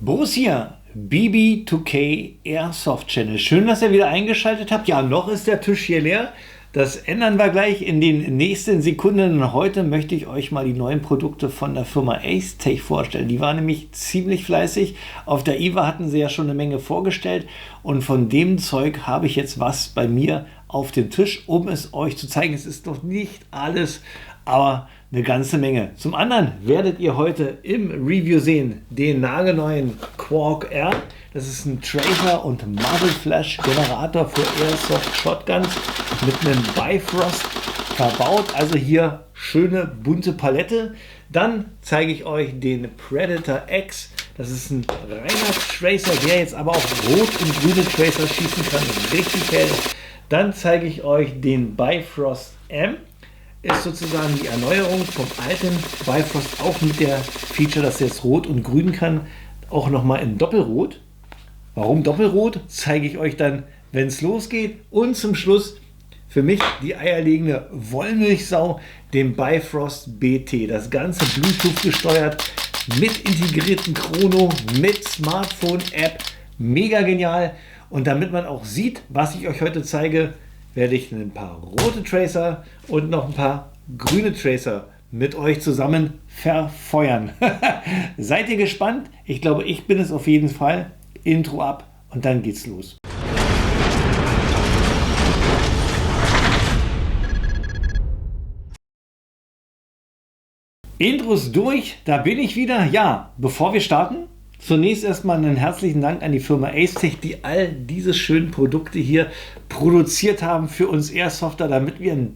Boris hier, BB2K Airsoft Channel. Schön, dass ihr wieder eingeschaltet habt. Ja, noch ist der Tisch hier leer. Das ändern wir gleich in den nächsten Sekunden. Heute möchte ich euch mal die neuen Produkte von der Firma Ace-Tech vorstellen. Die war nämlich ziemlich fleißig. Auf der IWA hatten sie ja schon eine Menge vorgestellt. Und von dem Zeug habe ich jetzt was bei mir auf dem Tisch, um es euch zu zeigen. Es ist noch nicht alles, aber eine ganze Menge. Zum anderen werdet ihr heute im Review sehen den nagelneuen Quark R. Das ist ein Tracer und Muzzle Flash Generator für Airsoft Shotguns mit einem Bifrost verbaut. Also hier schöne bunte Palette. Dann zeige ich euch den Predator X. Das ist ein reiner Tracer, der jetzt aber auch rot und grüne Tracer schießen kann. Richtig hell. Dann zeige ich euch den Bifrost M. Ist sozusagen die Erneuerung vom alten Bifrost, auch mit der Feature, dass er jetzt rot und grün kann, auch nochmal in Doppelrot. Warum Doppelrot, zeige ich euch dann, wenn es losgeht. Und zum Schluss für mich die eierlegende Wollmilchsau, den Bifrost BT. Das Ganze Bluetooth gesteuert, mit integrierten Chrono, mit Smartphone-App. Mega genial. Und damit man auch sieht, was ich euch heute zeige, werde ich ein paar rote Tracer und noch ein paar grüne Tracer mit euch zusammen verfeuern. Seid ihr gespannt? Ich glaube, ich bin es auf jeden Fall. Intro ab und dann geht's los. Intros durch, da bin ich wieder. Ja, bevor wir starten, zunächst erstmal einen herzlichen Dank an die Firma Ace-Tech, die all diese schönen Produkte hier produziert haben für uns Airsofter, damit wir ein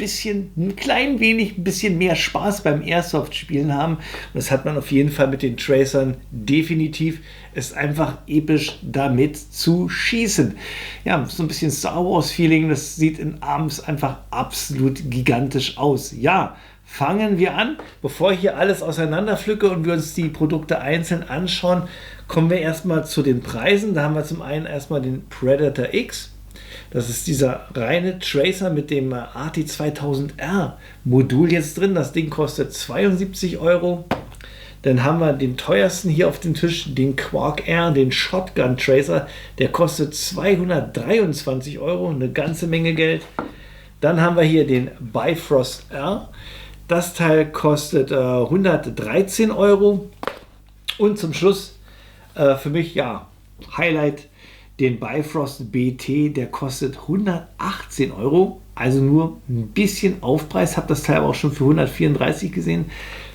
klein wenig mehr Spaß beim Airsoft-Spielen haben. Und das hat man auf jeden Fall mit den Tracern definitiv. Ist einfach episch, damit zu schießen. Ja, so ein bisschen Star Wars-Feeling, das sieht in Arms einfach absolut gigantisch aus. Ja, fangen wir an. Bevor ich hier alles auseinander pflücke und wir uns die Produkte einzeln anschauen, kommen wir erstmal zu den Preisen. Da haben wir zum einen erstmal den Predator X. Das ist dieser reine Tracer mit dem AT2000R Modul jetzt drin. Das Ding kostet 72 Euro. Dann haben wir den teuersten hier auf dem Tisch, den Quark R, den Shotgun Tracer. Der kostet 223 Euro, eine ganze Menge Geld. Dann haben wir hier den Bifrost R. Das Teil kostet 113 Euro. Und zum Schluss für mich, ja, Highlight, den Bifrost BT, der kostet 118 Euro. Also nur ein bisschen Aufpreis. Habe das Teil aber auch schon für 134 gesehen.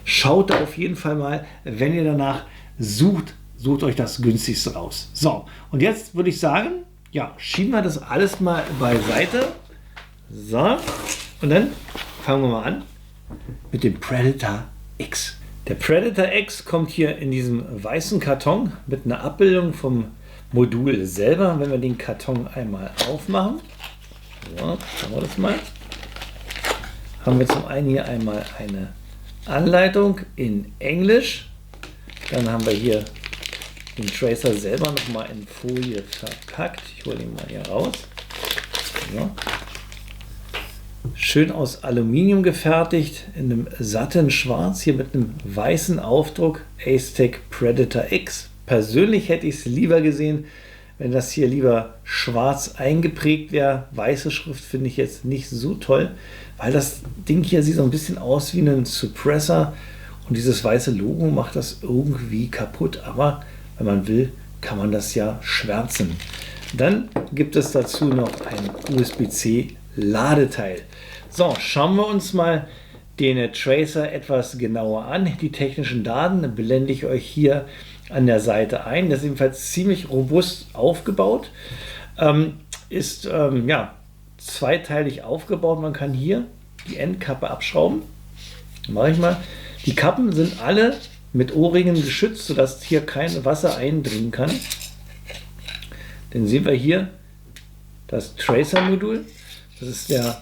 Schaut da auf jeden Fall mal, wenn ihr danach sucht euch das günstigste raus. So, und jetzt würde ich sagen, ja, schieben wir das alles mal beiseite. So, und dann fangen wir mal an mit dem Predator X. Der Predator X kommt hier in diesem weißen Karton mit einer Abbildung vom Modul selber. Wenn wir den Karton einmal aufmachen, so, schauen wir das mal, haben wir zum einen hier einmal eine Anleitung in Englisch. Dann haben wir hier den Tracer selber nochmal in Folie verpackt. Ich hole ihn mal hier raus. So. Schön aus Aluminium gefertigt, in einem satten Schwarz, hier mit einem weißen Aufdruck, Ace-Tech Predator X. Persönlich hätte ich es lieber gesehen, wenn das hier lieber schwarz eingeprägt wäre. Weiße Schrift finde ich jetzt nicht so toll, weil das Ding hier sieht so ein bisschen aus wie ein Suppressor und dieses weiße Logo macht das irgendwie kaputt. Aber wenn man will, kann man das ja schwärzen. Dann gibt es dazu noch ein USB-C Ladeteil. So, schauen wir uns mal den Tracer etwas genauer an. Die technischen Daten blende ich euch hier an der Seite ein. Das ist jedenfalls ziemlich robust aufgebaut. Ist ja, zweiteilig aufgebaut. Man kann hier die Endkappe abschrauben. Mache ich mal. Die Kappen sind alle mit O-Ringen geschützt, sodass hier kein Wasser eindringen kann. Dann sehen wir hier das Tracer-Modul. Das ist der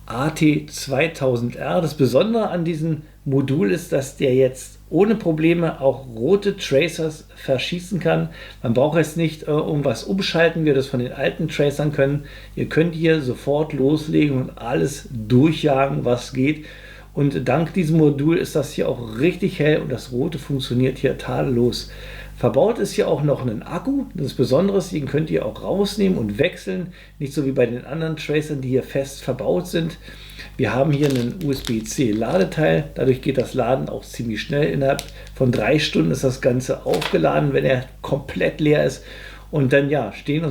AT2000R. Das Besondere an diesem Modul ist, dass der jetzt ohne Probleme auch rote Tracers verschießen kann. Man braucht es nicht irgendwas umschalten, wie wir das von den alten Tracern können. Ihr könnt hier sofort loslegen und alles durchjagen, was geht. Und dank diesem Modul ist das hier auch richtig hell und das Rote funktioniert hier tadellos. Verbaut ist hier auch noch ein Akku. Das Besondere ist, den könnt ihr auch rausnehmen und wechseln. Nicht so wie bei den anderen Tracern, die hier fest verbaut sind. Wir haben hier einen USB-C Ladeteil. Dadurch geht das Laden auch ziemlich schnell. Innerhalb von 3 Stunden ist das Ganze aufgeladen, wenn er komplett leer ist. Und dann ja, stehen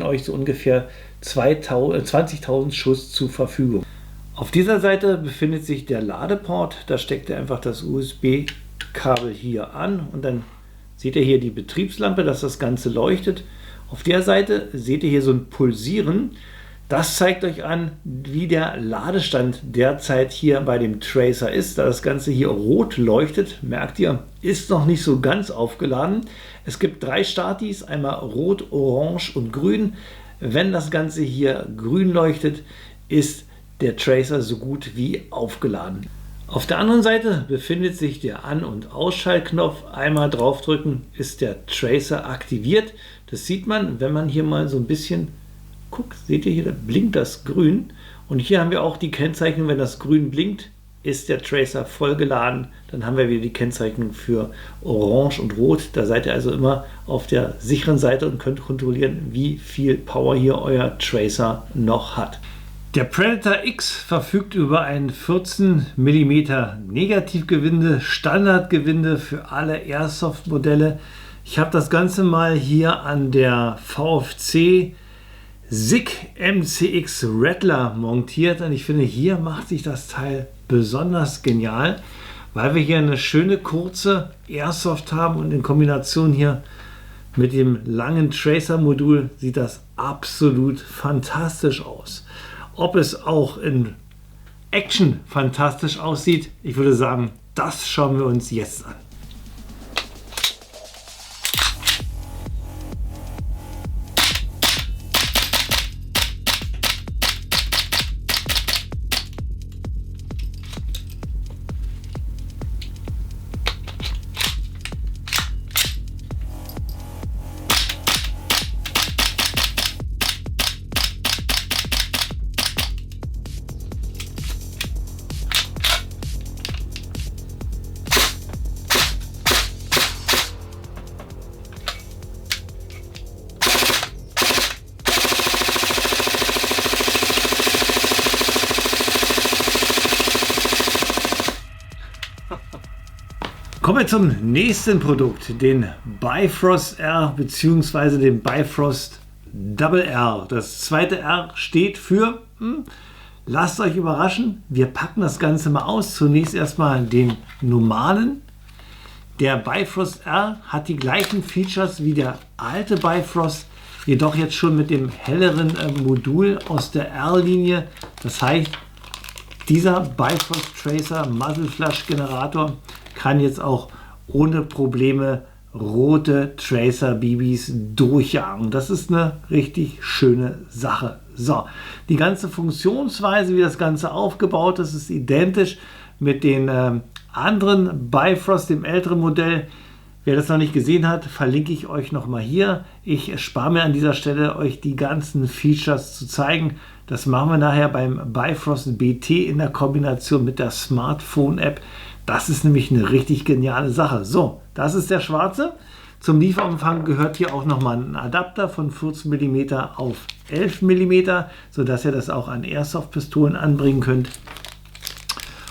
euch so ungefähr 20.000 Schuss zur Verfügung. Auf dieser Seite befindet sich der Ladeport. Da steckt ihr einfach das USB-Kabel hier an und dann seht ihr hier die Betriebslampe, dass das Ganze leuchtet. Auf der Seite seht ihr hier so ein Pulsieren. Das zeigt euch an, wie der Ladestand derzeit hier bei dem Tracer ist. Da das Ganze hier rot leuchtet, merkt ihr, ist noch nicht so ganz aufgeladen. Es gibt 3 Startis, einmal rot, orange und grün. Wenn das Ganze hier grün leuchtet, ist der Tracer so gut wie aufgeladen. Auf der anderen Seite befindet sich der An- und Ausschaltknopf. Einmal draufdrücken, ist der Tracer aktiviert. Das sieht man, wenn man hier mal so ein bisschen guckt. Seht ihr hier, da blinkt das grün. Und hier haben wir auch die Kennzeichnung, wenn das grün blinkt, ist der Tracer vollgeladen. Dann haben wir wieder die Kennzeichnung für orange und rot. Da seid ihr also immer auf der sicheren Seite und könnt kontrollieren, wie viel Power hier euer Tracer noch hat. Der Predator X verfügt über ein 14 mm Negativgewinde, Standardgewinde für alle Airsoft-Modelle. Ich habe das Ganze mal hier an der VFC SIG MCX Rattler montiert und ich finde, hier macht sich das Teil besonders genial, weil wir hier eine schöne kurze Airsoft haben und in Kombination hier mit dem langen Tracer-Modul sieht das absolut fantastisch aus. Ob es auch in Action fantastisch aussieht, ich würde sagen, das schauen wir uns jetzt an. Kommen wir zum nächsten Produkt, den Bifrost R bzw. den Bifrost Double R. Das zweite R steht für, lasst euch überraschen, wir packen das Ganze mal aus. Zunächst erstmal den normalen. Der Bifrost R hat die gleichen Features wie der alte Bifrost, jedoch jetzt schon mit dem helleren Modul aus der R-Linie. Das heißt, dieser Bifrost Tracer Muzzle Flash Generator kann jetzt auch ohne Probleme rote Tracer BBs durchjagen. Das ist eine richtig schöne Sache. So, die ganze Funktionsweise, wie das Ganze aufgebaut ist, ist identisch mit den anderen Bifrost, dem älteren Modell. Wer das noch nicht gesehen hat, verlinke ich euch nochmal hier. Ich spare mir an dieser Stelle, euch die ganzen Features zu zeigen. Das machen wir nachher beim Bifrost BT in der Kombination mit der Smartphone-App. Das ist nämlich eine richtig geniale Sache. So, das ist der schwarze. Zum Lieferumfang gehört hier auch nochmal ein Adapter von 14 mm auf 11 mm, sodass ihr das auch an Airsoft-Pistolen anbringen könnt.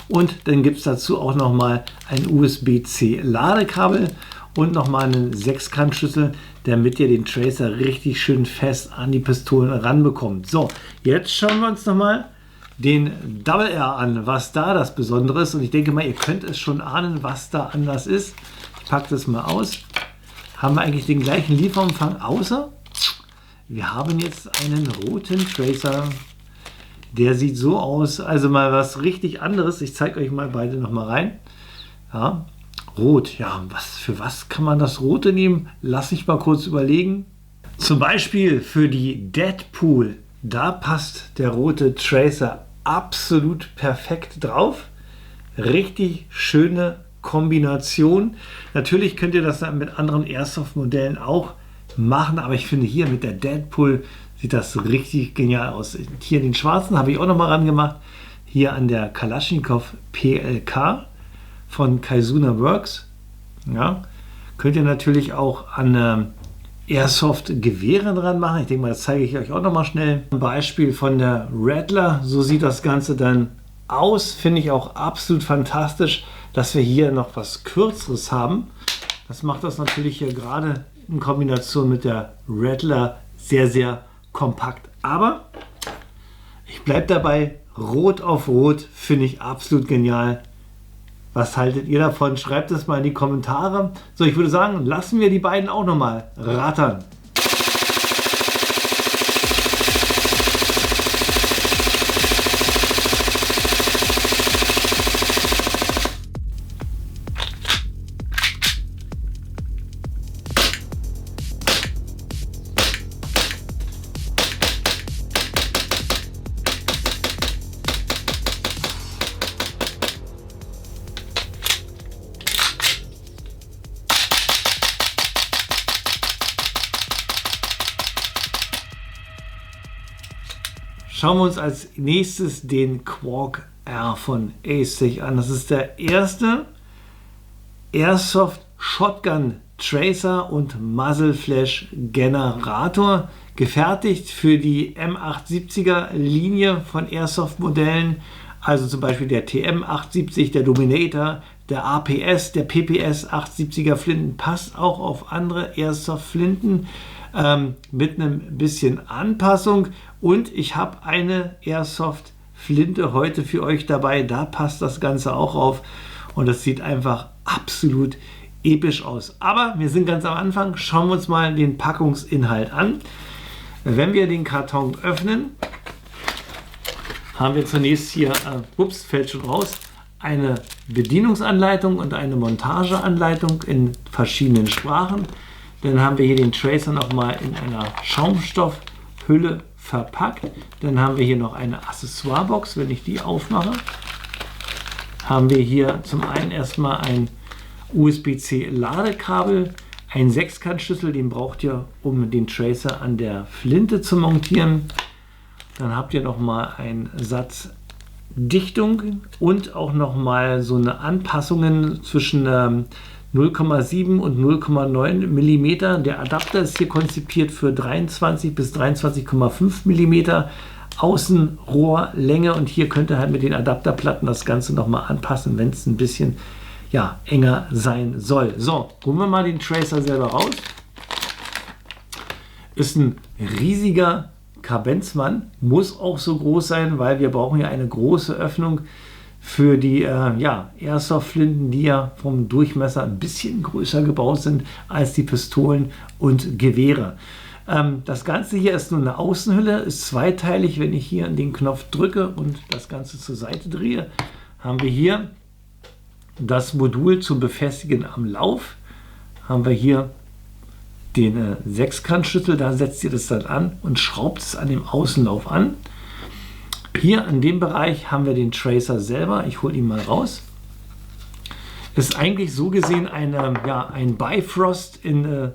Und dann gibt es dazu auch nochmal ein USB-C Ladekabel und nochmal einen 6-Kant-Schlüssel, damit ihr den Tracer richtig schön fest an die Pistolen ranbekommt. So, jetzt schauen wir uns nochmal den Double R an, was da das Besondere ist. Und ich denke mal, ihr könnt es schon ahnen, was da anders ist. Ich packe das mal aus. Haben wir eigentlich den gleichen Lieferumfang, außer wir haben jetzt einen roten Tracer. Der sieht so aus, also mal was richtig anderes. Ich zeige euch mal beide noch mal rein. Ja, rot, ja, für was kann man das Rote nehmen? Lass mich mal kurz überlegen. Zum Beispiel für die Deadpool. Da passt der rote Tracer absolut perfekt drauf. Richtig schöne Kombination. Natürlich könnt ihr das dann mit anderen Airsoft-Modellen auch machen, aber ich finde hier mit der Deadpool sieht das richtig genial aus. Hier den schwarzen habe ich auch noch mal ran gemacht. Hier an der Kalaschnikow PLK von Kaizuna Works. Ja, Könnt ihr natürlich auch an Airsoft-Gewehre dran machen. Ich denke mal, das zeige ich euch auch noch mal schnell. Ein Beispiel von der Rattler. So sieht das Ganze dann aus. Finde ich auch absolut fantastisch, dass wir hier noch was Kürzeres haben. Das macht das natürlich hier gerade in Kombination mit der Rattler sehr, sehr kompakt. Aber ich bleibe dabei, Rot auf Rot finde ich absolut genial. Was haltet ihr davon? Schreibt es mal in die Kommentare. So, ich würde sagen, lassen wir die beiden auch noch mal rattern. Schauen wir uns als nächstes den Quark R von Ace an. Das ist der erste Airsoft Shotgun Tracer und Muzzle Flash Generator, gefertigt für die M870er Linie von Airsoft Modellen, also zum Beispiel der TM870, der Dominator, der APS, der PPS 870er Flinten, passt auch auf andere Airsoft Flinten mit einem bisschen Anpassung. Und ich habe eine Airsoft Flinte heute für euch dabei, da passt das Ganze auch auf und das sieht einfach absolut episch aus. Aber wir sind ganz am Anfang, schauen wir uns mal den Packungsinhalt an. Wenn wir den Karton öffnen, haben wir zunächst hier, ups, fällt schon raus, eine Bedienungsanleitung und eine Montageanleitung in verschiedenen Sprachen. Dann haben wir hier den Tracer nochmal in einer Schaumstoffhülle verpackt. Dann haben wir hier noch eine Accessoirebox. Wenn ich die aufmache, haben wir hier zum einen erstmal ein USB-C Ladekabel, einen Sechskantschlüssel, den braucht ihr, um den Tracer an der Flinte zu montieren. Dann habt ihr nochmal einen Satz Dichtung und auch nochmal so eine Anpassungen zwischen 0,7 und 0,9 mm. Der Adapter ist hier konzipiert für 23 bis 23,5 mm Außenrohrlänge und hier könnt ihr halt mit den Adapterplatten das Ganze nochmal anpassen, wenn es ein bisschen enger sein soll. So, holen wir mal den Tracer selber raus. Ist ein riesiger Kabenzmann, muss auch so groß sein, weil wir brauchen ja eine große Öffnung für die Airsoft-Flinten, die ja vom Durchmesser ein bisschen größer gebaut sind als die Pistolen und Gewehre. Das Ganze hier ist nur eine Außenhülle, ist zweiteilig. Wenn ich hier an den Knopf drücke und das Ganze zur Seite drehe, haben wir hier das Modul zum Befestigen am Lauf. Haben wir hier den Sechskantschlüssel, da setzt ihr das dann an und schraubt es an dem Außenlauf an. Hier in dem Bereich haben wir den Tracer selber. Ich hole ihn mal raus. Ist eigentlich so gesehen ein Bifrost in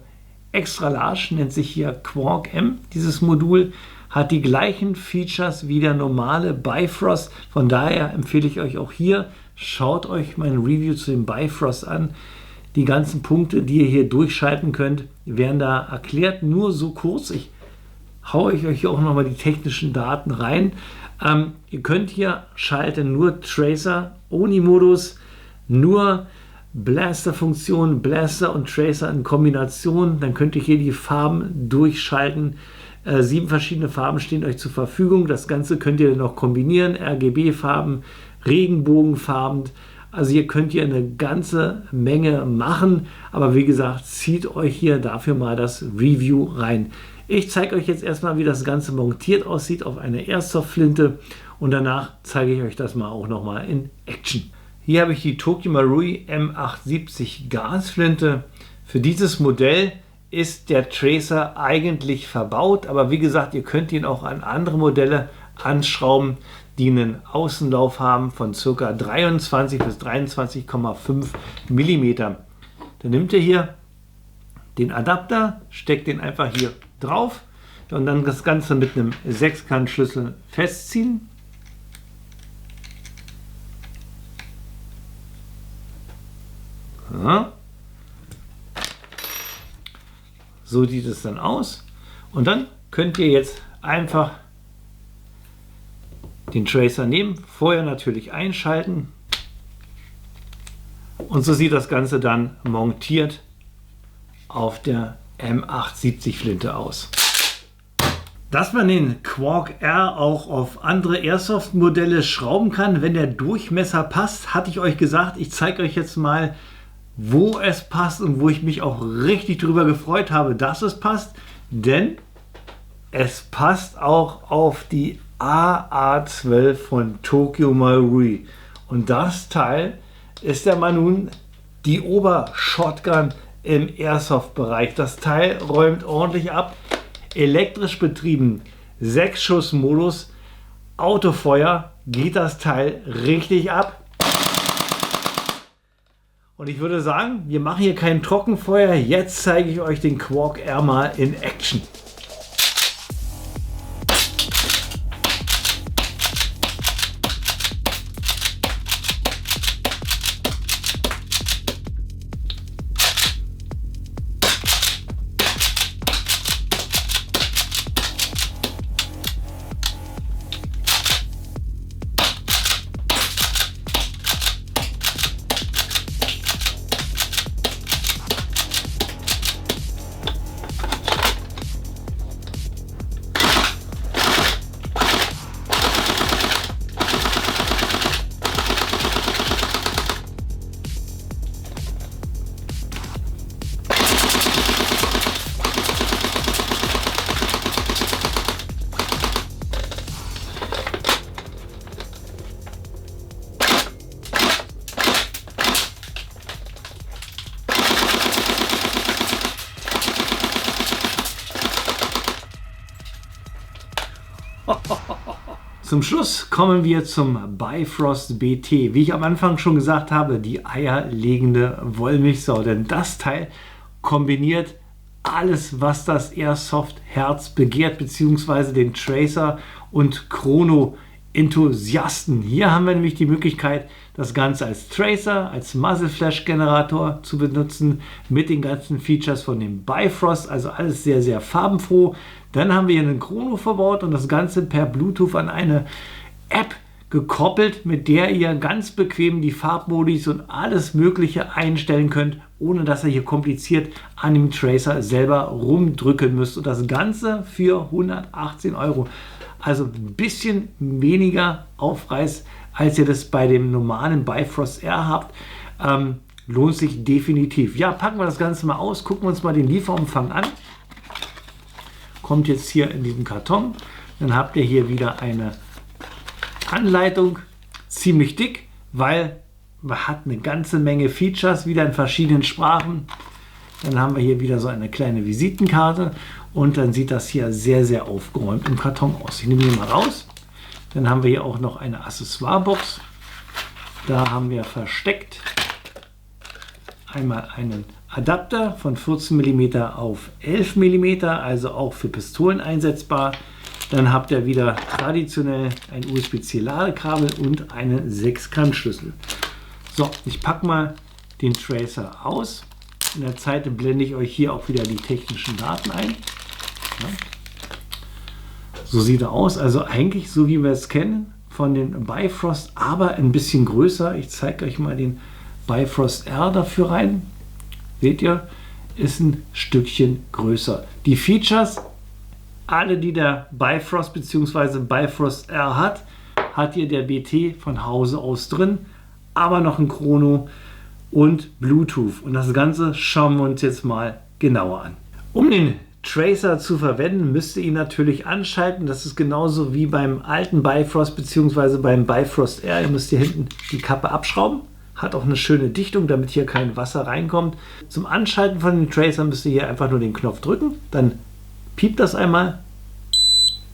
extra large, nennt sich hier Quark M. Dieses Modul hat die gleichen Features wie der normale Bifrost. Von daher empfehle ich euch auch hier, schaut euch mein Review zu dem Bifrost an. Die ganzen Punkte, die ihr hier durchschalten könnt, werden da erklärt. Nur so kurz. Ich haue euch hier auch nochmal die technischen Daten rein. Ihr könnt hier schalten nur Tracer, Oni-Modus, nur Blaster-Funktion, Blaster und Tracer in Kombination. Dann könnt ihr hier die Farben durchschalten. 7 verschiedene Farben stehen euch zur Verfügung. Das Ganze könnt ihr noch kombinieren. RGB-Farben, Regenbogenfarben. Also hier könnt ihr eine ganze Menge machen. Aber wie gesagt, zieht euch hier dafür mal das Review rein. Ich zeige euch jetzt erstmal, wie das Ganze montiert aussieht auf eine Airsoft-Flinte und danach zeige ich euch das mal auch nochmal in Action. Hier habe ich die Tokyo Marui M870 Gasflinte. Für dieses Modell ist der Tracer eigentlich verbaut, aber wie gesagt, ihr könnt ihn auch an andere Modelle anschrauben, die einen Außenlauf haben von ca. 23 bis 23,5 mm. Dann nimmt ihr hier den Adapter, steckt den einfach hier drauf und dann das Ganze mit einem Sechskantschlüssel festziehen. Ja. So sieht es dann aus. Und dann könnt ihr jetzt einfach den Tracer nehmen, vorher natürlich einschalten. Und so sieht das Ganze dann montiert auf der M870 Flinte aus. Dass man den Quark R auch auf andere Airsoft-Modelle schrauben kann, wenn der Durchmesser passt, hatte ich euch gesagt. Ich zeige euch jetzt mal, wo es passt und wo ich mich auch richtig darüber gefreut habe, dass es passt. Denn es passt auch auf die AA12 von Tokyo Marui. Und das Teil ist ja mal nun die Obershotgun im Airsoft-Bereich. Das Teil räumt ordentlich ab. Elektrisch betrieben, 6-Schuss-Modus, Autofeuer, geht das Teil richtig ab. Und ich würde sagen, wir machen hier kein Trockenfeuer. Jetzt zeige ich euch den Quark R mal in Action. Zum Schluss kommen wir zum Bifrost BT. Wie ich am Anfang schon gesagt habe, die eierlegende Wollmilchsau. Denn das Teil kombiniert alles, was das Airsoft-Herz begehrt, beziehungsweise den Tracer und Chrono-Enthusiasten. Hier haben wir nämlich die Möglichkeit, das Ganze als Tracer, als Muzzle-Flash-Generator zu benutzen, mit den ganzen Features von dem Bifrost, also alles sehr, sehr farbenfroh. Dann haben wir hier einen Chrono verbaut und das Ganze per Bluetooth an eine App gekoppelt, mit der ihr ganz bequem die Farbmodis und alles Mögliche einstellen könnt, ohne dass ihr hier kompliziert an dem Tracer selber rumdrücken müsst. Und das Ganze für 118 €. Also ein bisschen weniger Aufpreis, als ihr das bei dem normalen Bifrost R habt. Lohnt sich definitiv. Ja, packen wir das Ganze mal aus, gucken wir uns mal den Lieferumfang an. Kommt jetzt hier in diesem Karton. Dann habt ihr hier wieder eine Anleitung, ziemlich dick, weil man hat eine ganze Menge Features, wieder in verschiedenen Sprachen. Dann haben wir hier wieder so eine kleine Visitenkarte und dann sieht das hier sehr, sehr aufgeräumt im Karton aus. Ich nehme die mal raus. Dann haben wir hier auch noch eine Accessoirebox. Da haben wir versteckt einmal einen Adapter von 14 mm auf 11 mm, also auch für Pistolen einsetzbar. Dann habt ihr wieder traditionell ein USB-C-Ladekabel und einen 6-Kant-Schlüssel. So, ich packe mal den Tracer aus. In der Zeit blende ich euch hier auch wieder die technischen Daten ein. Ja. So sieht er aus, also eigentlich so wie wir es kennen von den Bifrost, aber ein bisschen größer. Ich zeige euch mal den Bifrost R dafür rein. Seht ihr, ist ein Stückchen größer. Die Features, alle die der Bifrost bzw. Bifrost R hat, hat hier der BT von Hause aus drin, aber noch ein Chrono und Bluetooth. Und das Ganze schauen wir uns jetzt mal genauer an. Um den Tracer zu verwenden, müsst ihr ihn natürlich anschalten. Das ist genauso wie beim alten Bifrost bzw. beim Bifrost R. Ihr müsst hier hinten die Kappe abschrauben. Hat auch eine schöne Dichtung, damit hier kein Wasser reinkommt. Zum Anschalten von dem Tracer müsst ihr hier einfach nur den Knopf drücken. Dann piept das einmal.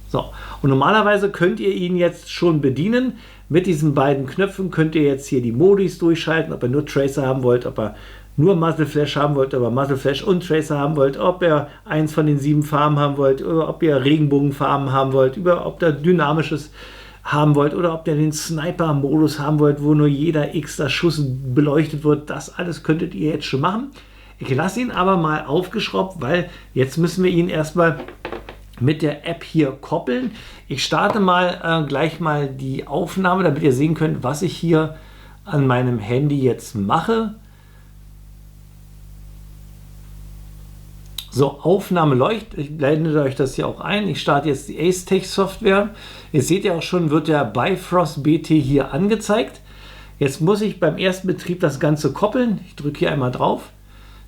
So, und normalerweise könnt ihr ihn jetzt schon bedienen. Mit diesen beiden Knöpfen könnt ihr jetzt hier die Modis durchschalten, ob ihr nur Tracer haben wollt, ob ihr nur Muzzle Flash haben wollt, ob ihr Muzzle Flash und Tracer haben wollt, ob ihr eins von den 7 Farben haben wollt, oder ob ihr Regenbogenfarben haben wollt, ob ihr dynamisches haben wollt oder ob ihr den Sniper-Modus haben wollt, wo nur jeder x-ter Schuss beleuchtet wird. Das alles könntet ihr jetzt schon machen. Ich lasse ihn aber mal aufgeschraubt, weil jetzt müssen wir ihn erstmal mit der App hier koppeln. Ich starte mal gleich mal die Aufnahme, damit ihr sehen könnt, was ich hier an meinem Handy jetzt mache. So, Aufnahme läuft. Ich blende euch das hier auch ein. Ich starte jetzt die Ace-Tech Software. Jetzt seht ihr auch schon, wird der Bifrost BT hier angezeigt. Jetzt muss ich beim ersten Betrieb das Ganze koppeln. Ich drücke hier einmal drauf.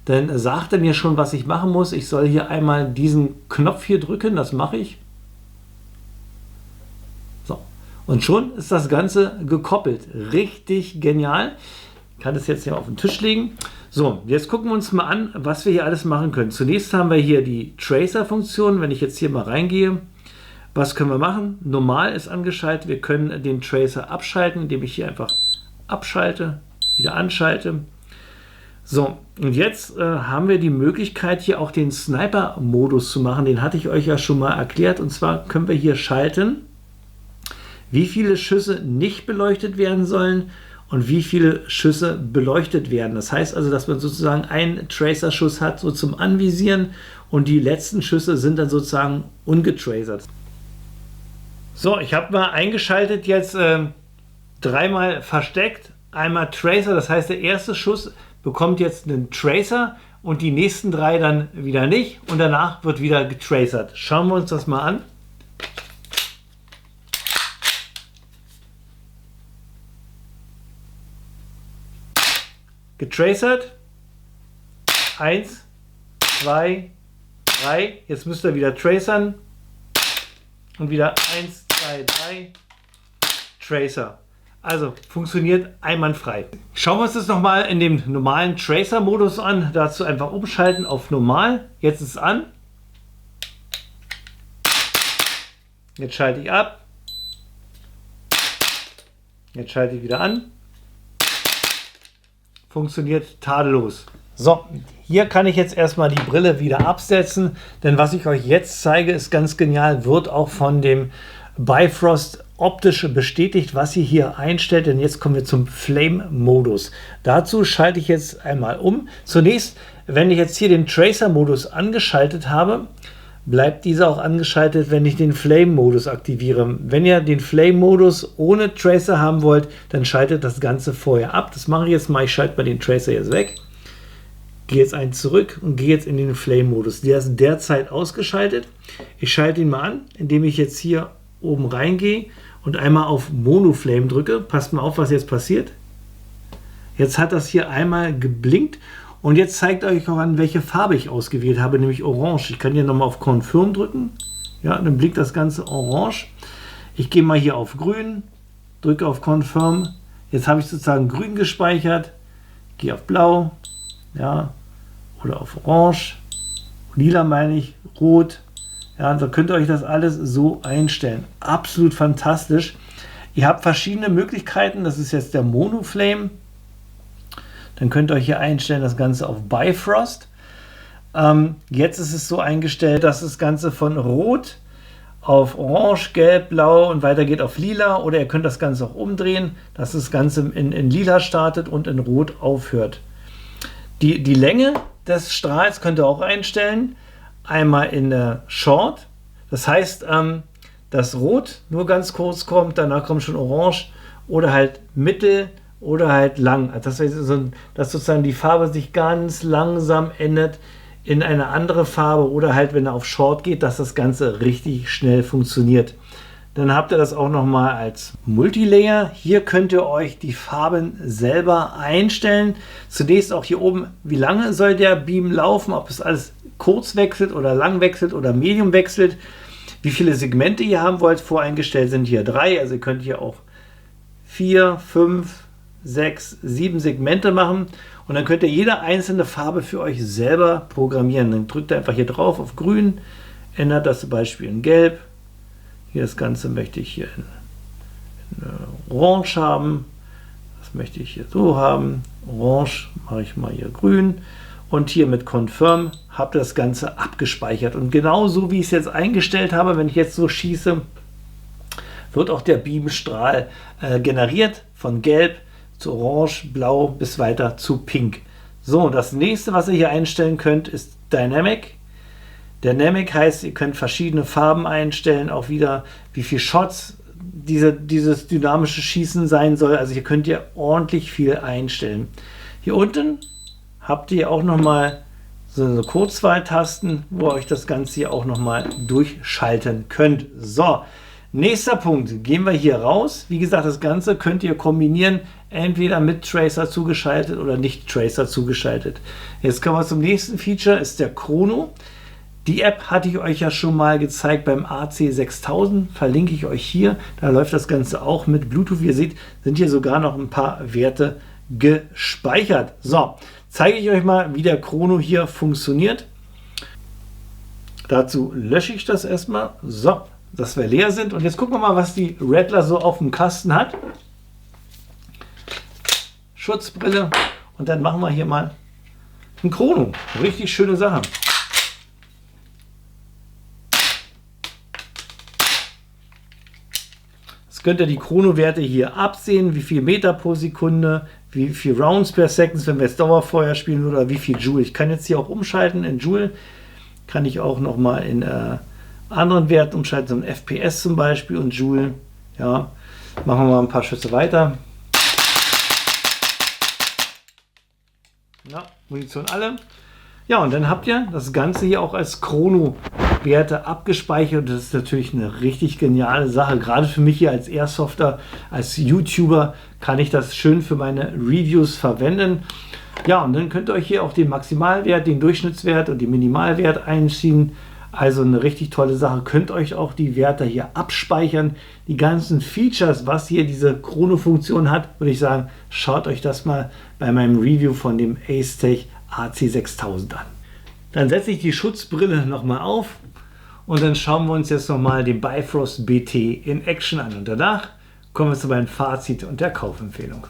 Dann sagt er mir schon, was ich machen muss. Ich soll hier einmal diesen Knopf hier drücken. Das mache ich. So. Und schon ist das Ganze gekoppelt. Richtig genial. Ich kann das jetzt hier auf den Tisch legen. So, jetzt gucken wir uns mal an, was wir hier alles machen können. Zunächst haben wir hier die Tracer-Funktion. Wenn ich jetzt hier mal reingehe, was können wir machen? Normal ist angeschaltet. Wir können den Tracer abschalten, indem ich hier einfach abschalte, wieder anschalte. So, und jetzt haben wir die Möglichkeit, hier auch den Sniper-Modus zu machen. Den hatte ich euch ja schon mal erklärt. Und zwar können wir hier schalten, wie viele Schüsse nicht beleuchtet werden sollen und wie viele Schüsse beleuchtet werden. Das heißt also, dass man sozusagen einen Tracer-Schuss hat, so zum Anvisieren, und die letzten Schüsse sind dann sozusagen ungetracert. So, ich habe mal eingeschaltet jetzt dreimal versteckt, einmal Tracer, das heißt, der erste Schuss bekommt jetzt einen Tracer und die nächsten drei dann wieder nicht und danach wird wieder getracert. Schauen wir uns das mal an. Getracert. 1, 2, 3. Jetzt müsst ihr wieder tracern. Und wieder 1, 2, 3. Tracer. Also funktioniert einwandfrei. Schauen wir uns das nochmal in dem normalen Tracer-Modus an. Dazu einfach umschalten auf Normal. Jetzt ist es an. Jetzt schalte ich ab. Jetzt schalte ich wieder an. Funktioniert tadellos. So, hier kann ich jetzt erstmal die Brille wieder absetzen, denn was ich euch jetzt zeige, ist ganz genial, wird auch von dem Bifrost optisch bestätigt, was ihr hier einstellt, denn jetzt kommen wir zum Flame-Modus. Dazu schalte ich jetzt einmal um. Zunächst, wenn ich jetzt hier den Tracer-Modus angeschaltet habe, bleibt dieser auch angeschaltet, wenn ich den Flame-Modus aktiviere. Wenn ihr den Flame-Modus ohne Tracer haben wollt, dann schaltet das Ganze vorher ab. Das mache ich jetzt mal. Ich schalte mal den Tracer jetzt weg. Gehe jetzt einen zurück und gehe jetzt in den Flame-Modus. Der ist derzeit ausgeschaltet. Ich schalte ihn mal an, indem ich jetzt hier oben reingehe und einmal auf Monoflame drücke. Passt mal auf, was jetzt passiert. Jetzt hat das hier einmal geblinkt. Und jetzt zeigt euch auch an, welche Farbe ich ausgewählt habe, nämlich Orange. Ich kann hier nochmal auf Confirm drücken. Ja, dann blinkt das Ganze orange. Ich gehe mal hier auf Grün, drücke auf Confirm. Jetzt habe ich sozusagen Grün gespeichert. Gehe auf Blau, ja, oder auf Orange. Lila meine ich, Rot. Ja, da könnt ihr euch das alles so einstellen. Absolut fantastisch. Ihr habt verschiedene Möglichkeiten. Das ist jetzt der Monoflame. Dann könnt ihr euch hier einstellen, das Ganze auf Bifrost. Jetzt ist es so eingestellt, dass das Ganze von Rot auf Orange, Gelb, Blau und weiter geht auf Lila. Oder ihr könnt das Ganze auch umdrehen, dass das Ganze in Lila startet und in Rot aufhört. Die Länge des Strahls könnt ihr auch einstellen. Einmal in der Short. Das heißt, dass Rot nur ganz kurz kommt, danach kommt schon Orange oder halt Mittel oder halt lang. Das heißt, dass sozusagen die Farbe sich ganz langsam ändert in eine andere Farbe oder halt, wenn er auf Short geht, dass das Ganze richtig schnell funktioniert. Dann habt ihr das auch nochmal als Multilayer. Hier könnt ihr euch die Farben selber einstellen. Zunächst auch hier oben, wie lange soll der Beam laufen, ob es alles kurz wechselt oder lang wechselt oder medium wechselt. Wie viele Segmente ihr haben wollt, voreingestellt sind hier 3. Also ihr könnt hier auch 4, 5, 6, 7 Segmente machen und dann könnt ihr jede einzelne Farbe für euch selber programmieren. Dann drückt ihr einfach hier drauf auf Grün, ändert das zum Beispiel in Gelb. Hier das Ganze möchte ich hier in Orange haben. Das möchte ich hier so haben. Orange mache ich mal hier grün. Und hier mit Confirm habt ihr das Ganze abgespeichert. Und genau so wie ich es jetzt eingestellt habe, wenn ich jetzt so schieße, wird auch der Beamstrahl generiert von Gelb zu Orange, Blau bis weiter zu Pink. So, das nächste, was ihr hier einstellen könnt, ist Dynamic. Dynamic heißt, ihr könnt verschiedene Farben einstellen, auch wieder, wie viel Shots dieses dynamische Schießen sein soll. Also hier könnt ihr ordentlich viel einstellen. Hier unten habt ihr auch nochmal so eine Kurzwahltasten, wo ihr euch das Ganze hier auch nochmal durchschalten könnt. So, nächster Punkt. Gehen wir hier raus. Wie gesagt, das Ganze könnt ihr kombinieren, entweder mit Tracer zugeschaltet oder nicht Tracer zugeschaltet. Jetzt kommen wir zum nächsten Feature, ist der Chrono. Die App hatte ich euch ja schon mal gezeigt beim AC6000, verlinke ich euch hier. Da läuft das Ganze auch mit Bluetooth. Wie ihr seht, sind hier sogar noch ein paar Werte gespeichert. So, zeige ich euch mal, wie der Chrono hier funktioniert. Dazu lösche ich das erstmal, so, dass wir leer sind. Und jetzt gucken wir mal, was die Rattler so auf dem Kasten hat. Schutzbrille und dann machen wir hier mal ein Chrono. Richtig schöne Sache. Jetzt könnt ihr die Chronowerte hier absehen, wie viel Meter pro Sekunde, wie viel Rounds per Second, wenn wir jetzt Dauerfeuer spielen oder wie viel Joule. Ich kann jetzt hier auch umschalten in Joule, kann ich auch noch mal in anderen Werten umschalten, so ein FPS zum Beispiel und Joule. Ja, machen wir mal ein paar Schüsse weiter. Ja, Munition alle. Ja, und dann habt ihr das Ganze hier auch als Chrono-Werte abgespeichert. Das ist natürlich eine richtig geniale Sache. Gerade für mich hier als Airsofter, als YouTuber kann ich das schön für meine Reviews verwenden. Ja, und dann könnt ihr euch hier auch den Maximalwert, den Durchschnittswert und den Minimalwert einziehen. Also eine richtig tolle Sache. Könnt euch auch die Werte hier abspeichern. Die ganzen Features, was hier diese Chrono-Funktion hat, würde ich sagen, schaut euch das mal bei meinem Review von dem Ace-Tech AC6000 an. Dann setze ich die Schutzbrille nochmal auf und dann schauen wir uns jetzt nochmal den Bifrost BT in Action an. Und danach kommen wir zu meinem Fazit und der Kaufempfehlung.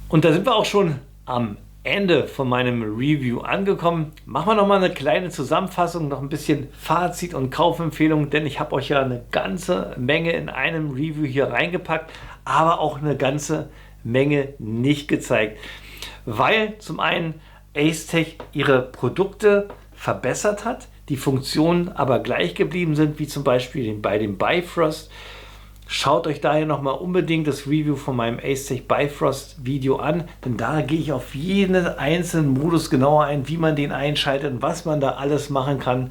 Und da sind wir auch schon am Ende von meinem Review angekommen. Machen wir noch mal eine kleine Zusammenfassung, noch ein bisschen Fazit und Kaufempfehlung, denn ich habe euch ja eine ganze Menge in einem Review hier reingepackt, aber auch eine ganze Menge nicht gezeigt. Weil zum einen Ace-Tech ihre Produkte verbessert hat, die Funktionen aber gleich geblieben sind, wie zum Beispiel bei dem Bifrost. Schaut euch daher nochmal unbedingt das Review von meinem Ace-Tech Bifrost Video an, denn da gehe ich auf jeden einzelnen Modus genauer ein, wie man den einschaltet und was man da alles machen kann.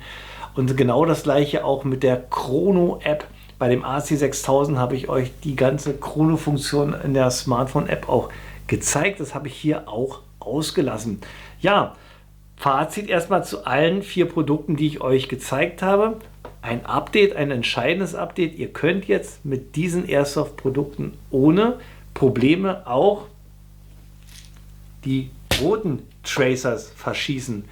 Und genau das gleiche auch mit der Chrono-App. Bei dem AC6000 habe ich euch die ganze Chrono-Funktion in der Smartphone-App auch gezeigt. Das habe ich hier auch ausgelassen. Ja, Fazit erstmal zu allen 4 Produkten, die ich euch gezeigt habe. Ein Update, ein entscheidendes Update. Ihr könnt jetzt mit diesen Airsoft-Produkten ohne Probleme auch die roten Tracers verschießen.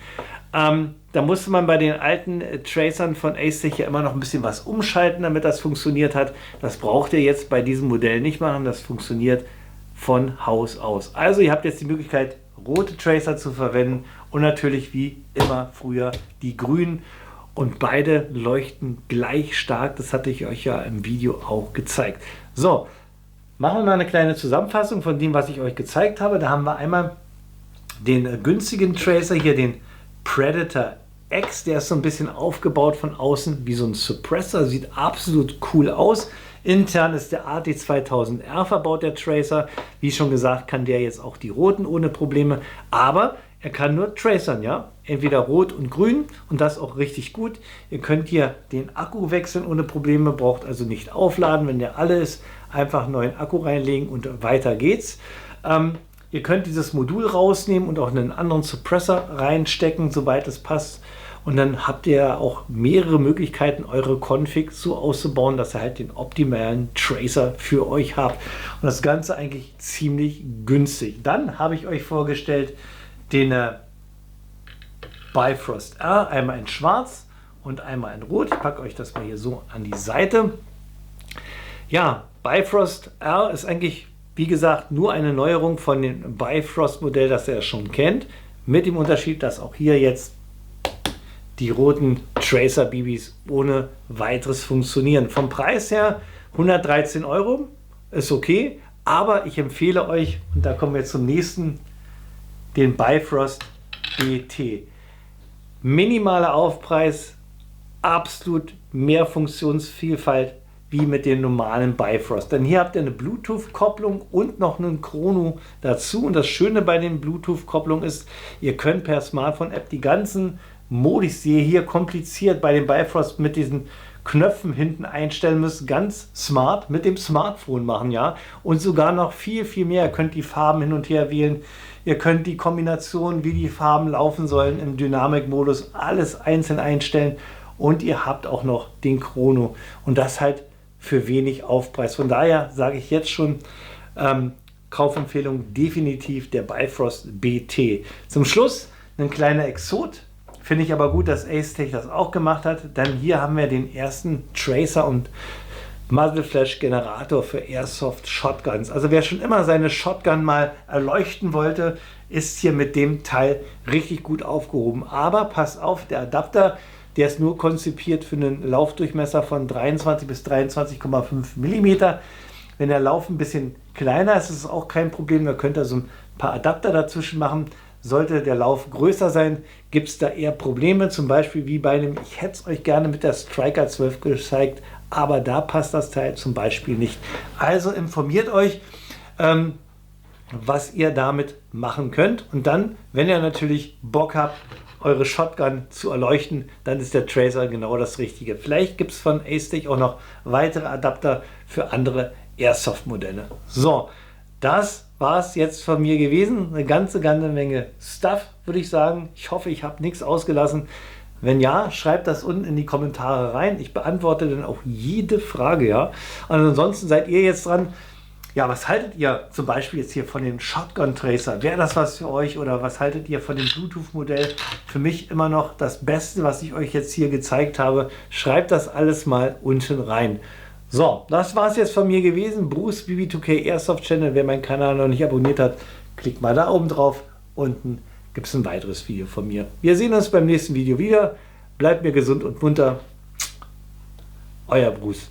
Da musste man bei den alten Tracern von Ace-Tech ja immer noch ein bisschen was umschalten, damit das funktioniert hat. Das braucht ihr jetzt bei diesem Modell nicht machen. Das funktioniert von Haus aus. Also ihr habt jetzt die Möglichkeit, rote Tracer zu verwenden und natürlich wie immer früher die grünen. Und beide leuchten gleich stark. Das hatte ich euch ja im Video auch gezeigt. So, machen wir mal eine kleine Zusammenfassung von dem, was ich euch gezeigt habe. Da haben wir einmal den günstigen Tracer hier, den Predator X. Der ist so ein bisschen aufgebaut von außen wie so ein Suppressor. Sieht absolut cool aus. Intern ist der AT2000R verbaut, der Tracer. Wie schon gesagt, kann der jetzt auch die roten ohne Probleme. Aber er kann nur tracern, ja. Entweder rot und grün und das auch richtig gut. Ihr könnt hier den Akku wechseln ohne Probleme, braucht also nicht aufladen. Wenn der alle ist, einfach einen neuen Akku reinlegen und weiter geht's. Ihr könnt dieses Modul rausnehmen und auch einen anderen Suppressor reinstecken, sobald es passt. Und dann habt ihr auch mehrere Möglichkeiten, eure Config so auszubauen, dass ihr halt den optimalen Tracer für euch habt. Und das Ganze eigentlich ziemlich günstig. Dann habe ich euch vorgestellt den Bifrost R, einmal in schwarz und einmal in rot. Ich packe euch das mal hier so an die Seite. Ja, Bifrost R ist eigentlich, wie gesagt, nur eine Neuerung von dem Bifrost Modell, das ihr schon kennt. Mit dem Unterschied, dass auch hier jetzt die roten Tracer BBs ohne weiteres funktionieren. Vom Preis her 113 Euro ist okay, aber ich empfehle euch, und da kommen wir zum nächsten, den Bifrost BT. Minimaler Aufpreis, absolut mehr Funktionsvielfalt wie mit den normalen Bifrost. Denn hier habt ihr eine Bluetooth-Kopplung und noch einen Chrono dazu. Und das Schöne bei den Bluetooth-Kopplungen ist, ihr könnt per Smartphone-App die ganzen Modi, ich sehe hier kompliziert bei den Bifrost mit diesen Knöpfen hinten einstellen müsst, ganz smart mit dem Smartphone machen, ja. Und sogar noch viel, viel mehr. Ihr könnt die Farben hin und her wählen. Ihr könnt die Kombination, wie die Farben laufen sollen im Dynamik-Modus, alles einzeln einstellen. Und ihr habt auch noch den Chrono. Und das halt für wenig Aufpreis. Von daher sage ich jetzt schon, Kaufempfehlung definitiv der Bifrost BT. Zum Schluss ein kleiner Exot. Finde ich aber gut, dass Ace-Tech das auch gemacht hat. Denn hier haben wir den ersten Tracer und Muzzle Flash Generator für Airsoft Shotguns. Also wer schon immer seine Shotgun mal erleuchten wollte, ist hier mit dem Teil richtig gut aufgehoben. Aber passt auf, der Adapter, der ist nur konzipiert für einen Laufdurchmesser von 23 bis 23,5 mm. Wenn der Lauf ein bisschen kleiner ist, ist es auch kein Problem. Da könnt ihr so ein paar Adapter dazwischen machen. Sollte der Lauf größer sein, gibt es da eher Probleme. Zum Beispiel wie bei dem, ich hätte es euch gerne mit der Striker 12 gezeigt, aber da passt das Teil zum Beispiel nicht. Also informiert euch, was ihr damit machen könnt. Und dann, wenn ihr natürlich Bock habt, eure Shotgun zu erleuchten, dann ist der Tracer genau das Richtige. Vielleicht gibt es von Ace-Tech auch noch weitere Adapter für andere Airsoft-Modelle. So, das war es jetzt von mir gewesen. Eine ganze Menge Stuff, würde ich sagen. Ich hoffe, ich habe nichts ausgelassen. Wenn ja, schreibt das unten in die Kommentare rein. Ich beantworte dann auch jede Frage, ja. Und ansonsten seid ihr jetzt dran. Ja, was haltet ihr zum Beispiel jetzt hier von dem Shotgun Tracer? Wäre das was für euch oder was haltet ihr von dem Bluetooth-Modell? Für mich immer noch das Beste, was ich euch jetzt hier gezeigt habe. Schreibt das alles mal unten rein. So, das war es jetzt von mir gewesen. Bruce BB2K Airsoft Channel. Wer meinen Kanal noch nicht abonniert hat, klickt mal da oben drauf. Unten gibt es ein weiteres Video von mir. Wir sehen uns beim nächsten Video wieder. Bleibt mir gesund und munter. Euer Bruce.